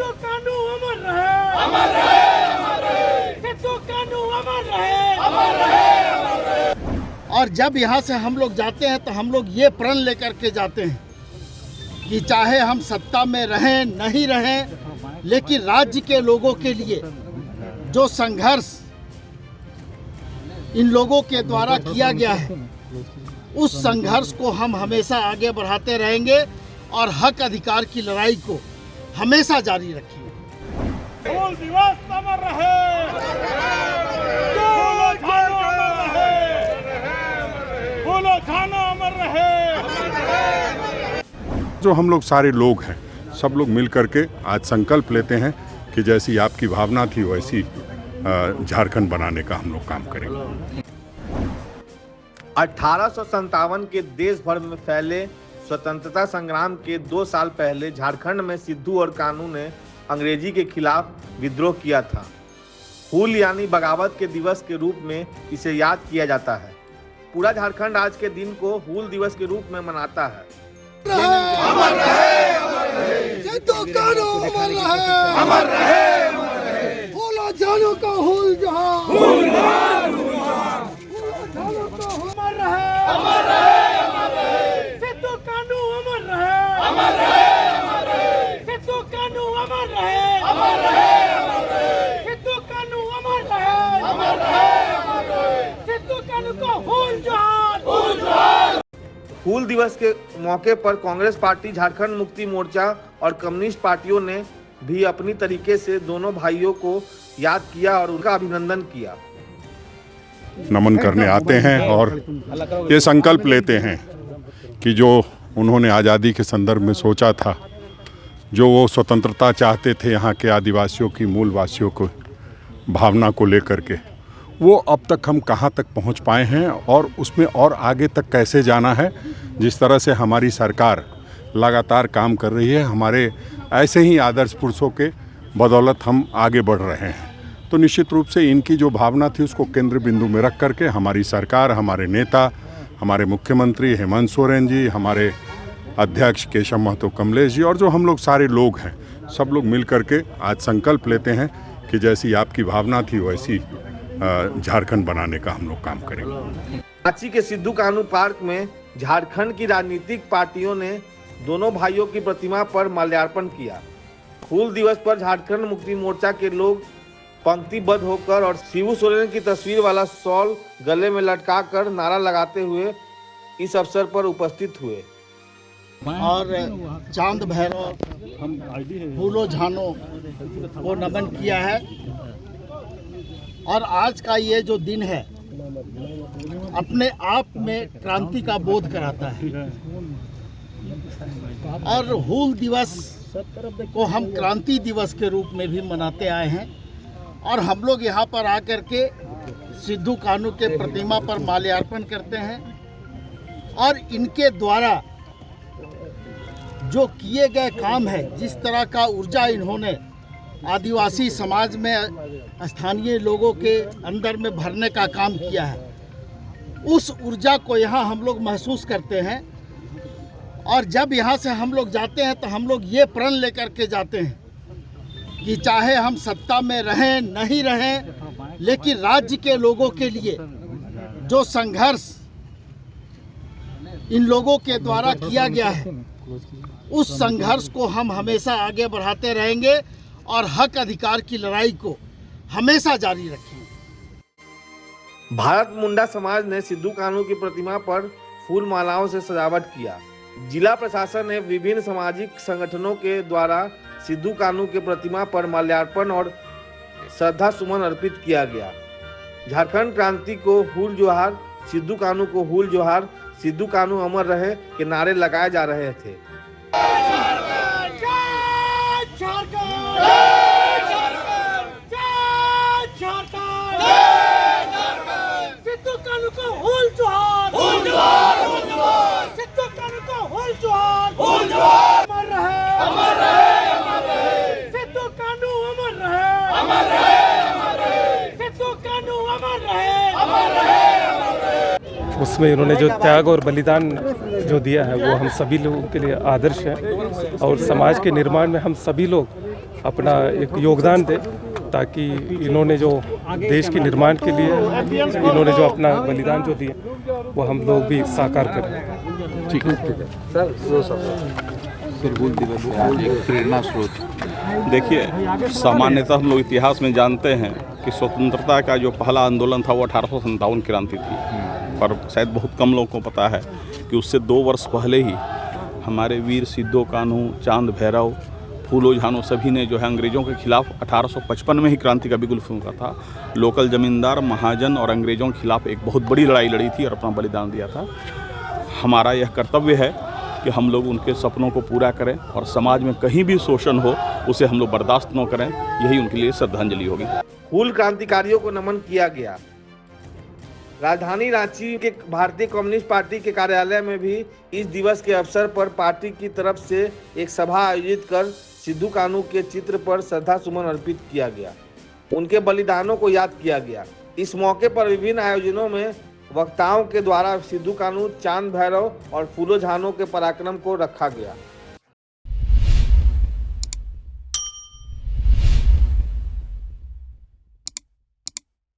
सिद्धू कानू अमर रहे, अमर रहे, अमर रहे। सिद्धू कानू अमर रहे, अमर रहे, अमर रहे। और जब यहाँ से हम लोग जाते हैं तो हम लोग ये प्रण लेकर के जाते हैं कि चाहे हम सत्ता में रहें नहीं रहें, लेकिन राज्य के लोगों के लिए जो संघर्ष इन लोगों के द्वारा किया गया है, उस संघर्ष को हम हमेशा आगे बढ़ाते रहेंगे और हक अधिकार की लड़ाई को हमेशा जारी रखेंगे। हूल दिवस अमर रहे, बोलो झानो अमर रहे, बोलो झानो अमर रहे। जो हम लोग सारे लोग हैं, सब लोग मिल करके आज संकल्प लेते हैं कि जैसी आपकी भावना थी वैसी झारखंड बनाने का हम लोग काम करेंगे। 1857 के देश भर में फैले स्वतंत्रता संग्राम के 2 साल पहले झारखंड में सिद्धू और कानू ने अंग्रेजी के खिलाफ विद्रोह किया था। हूल यानी बगावत के दिवस के रूप में इसे याद किया जाता है। पूरा झारखंड आज के दिन को हूल दिवस के रूप में मनाता है। अमर रहे, अमर रहे। सिद्धू कानू अमर रहे, अमर रहे, अमर रहे। बोलो झानो का हूल जहां, हूल जहां, हूल जहां। बोलो झानो का अमर रहे, अमर रहे, अमर रहे। सिद्धू कानू अमर रहे, अमर रहे, अमर रहे। सिद्धू कानू अमर रहे, अमर रहे, अमर रहे। सिद्धू कानू अमर रहे, अमर रहे, अमर रहे। सिद्धू कानू का हूल जहां, हूल जहां। हूल दिवस के मौके पर कांग्रेस पार्टी, झारखंड मुक्ति मोर्चा और कम्युनिस्ट पार्टियों ने भी अपनी तरीके से दोनों भाइयों को याद किया और उनका अभिनंदन किया। नमन करने आते हैं और ये संकल्प लेते हैं कि जो उन्होंने आज़ादी के संदर्भ में सोचा था, जो वो स्वतंत्रता चाहते थे यहाँ के आदिवासियों की, मूलवासियों को भावना को लेकर के, वो अब तक हम कहाँ तक पहुँच पाए हैं और उसमें और आगे तक कैसे जाना है। जिस तरह से हमारी सरकार लगातार काम कर रही है, हमारे ऐसे ही आदर्श पुरुषों के बदौलत हम आगे बढ़ रहे हैं। तो निश्चित रूप से इनकी जो भावना थी उसको केंद्र बिंदु में रख करके हमारी सरकार, हमारे नेता, हमारे मुख्यमंत्री हेमंत सोरेन जी, हमारे अध्यक्ष केशव महतो कमलेश जी और जो हम लोग सारे लोग हैं, सब लोग मिल करके आज संकल्प लेते हैं कि जैसी आपकी भावना थी वैसी झारखंड बनाने का हम लोग काम करेंगे। रांची के सिद्धू कानू पार्क में झारखंड की राजनीतिक पार्टियों ने दोनों भाइयों की प्रतिमा पर माल्यार्पण किया। हूल दिवस पर झारखंड मुक्ति मोर्चा के लोग पंक्तिबद्ध होकर और शिबू सोरेन की तस्वीर वाला शॉल गले में लटकाकर नारा लगाते हुए इस अवसर पर उपस्थित हुए। और चांद भैरव, फूलो झानो को नमन किया है। और आज का ये जो दिन है अपने आप में क्रांति का बोध कराता है। और हूल दिवस को हम क्रांति दिवस के रूप में भी मनाते आए हैं। और हम लोग यहाँ पर आकर के सिद्धू कानू के प्रतिमा पर माल्यार्पण करते हैं और इनके द्वारा जो किए गए काम है, जिस तरह का ऊर्जा इन्होंने आदिवासी समाज में स्थानीय लोगों के अंदर में भरने का काम किया है, उस ऊर्जा को यहाँ हम लोग महसूस करते हैं। और जब यहाँ से हम लोग जाते हैं तो हम लोग ये प्रण लेकर के जाते हैं कि चाहे हम सत्ता में रहें नहीं रहें, लेकिन राज्य के लोगों के लिए जो संघर्ष इन लोगों के द्वारा किया गया है, उस संघर्ष को हम हमेशा आगे बढ़ाते रहेंगे और हक अधिकार की लड़ाई को हमेशा जारी रखेंगे। भारत मुंडा समाज ने सिद्धू कानू की प्रतिमा पर फूल मालाओं से सजावट किया। जिला प्रशासन ने विभिन्न सामाजिक संगठनों के द्वारा सिद्धू कानू के प्रतिमा पर माल्यार्पण और श्रद्धा सुमन अर्पित किया गया। झारखंड क्रांति को हूल जोहार, सिद्धू कानू को हूल जोहार, सिद्धू कानू अमर रहे के नारे लगाए जा रहे थे। सिद्धू कानू को हूल जोहार, हूल जोहार, हूल जोहार। सिद्धू कानू को हूल जोहार, हूल जोहार। अमर रहे, अमर रहे, अमर रहे। सिद्धू कानू अमर रहे, अमर रहे, अमर रहे। सिद्धू कानू अमर रहे, अमर रहे, अमर रहे। उसमें इन्होंने जो त्याग और बलिदान जो दिया है वो हम सभी लोगों के लिए आदर्श है और समाज के निर्माण में हम सभी लोग अपना एक योगदान दें, ताकि इन्होंने जो देश के निर्माण के लिए इन्होंने जो अपना बलिदान जो दिए वो हम लोग भी साकार करें। ठीक है सर। हूल दिवस आज एक प्रेरणा स्रोत। देखिए, सामान्यतः हम लोग इतिहास में जानते हैं कि स्वतंत्रता का जो पहला आंदोलन था वो 1857 क्रांति थी, पर शायद बहुत कम लोगों को पता है कि उससे 2 वर्ष पहले ही हमारे वीर सिद्धो कान्हू, चांद भैरव, फूलो झानो सभी ने जो है अंग्रेज़ों के खिलाफ 1855 में ही क्रांति का बिगुल फूंका था। लोकल ज़मींदार, महाजन और अंग्रेज़ों के खिलाफ एक बहुत बड़ी लड़ाई लड़ी थी और अपना बलिदान दिया था। हमारा यह कर्तव्य है कि हम लोग उनके सपनों को पूरा करें और समाज में कहीं भी शोषण हो उसे हम लोग बर्दाश्त न करें, यही उनके लिए श्रद्धांजलि होगी। हूल क्रांतिकारियों को नमन किया गया। राजधानी रांची के भारतीय कम्युनिस्ट पार्टी के कार्यालय में भी इस दिवस के अवसर पर पार्टी की तरफ से एक सभा आयोजित कर सिद्धू कान्हू के चित्र पर श्रद्धा सुमन अर्पित किया गया, उनके बलिदानों को याद किया गया। इस मौके पर विभिन्न आयोजनों में वक्ताओं के द्वारा सिद्धू कान्हू, चांद भैरव और फूलो झानो के पराक्रम को रखा गया।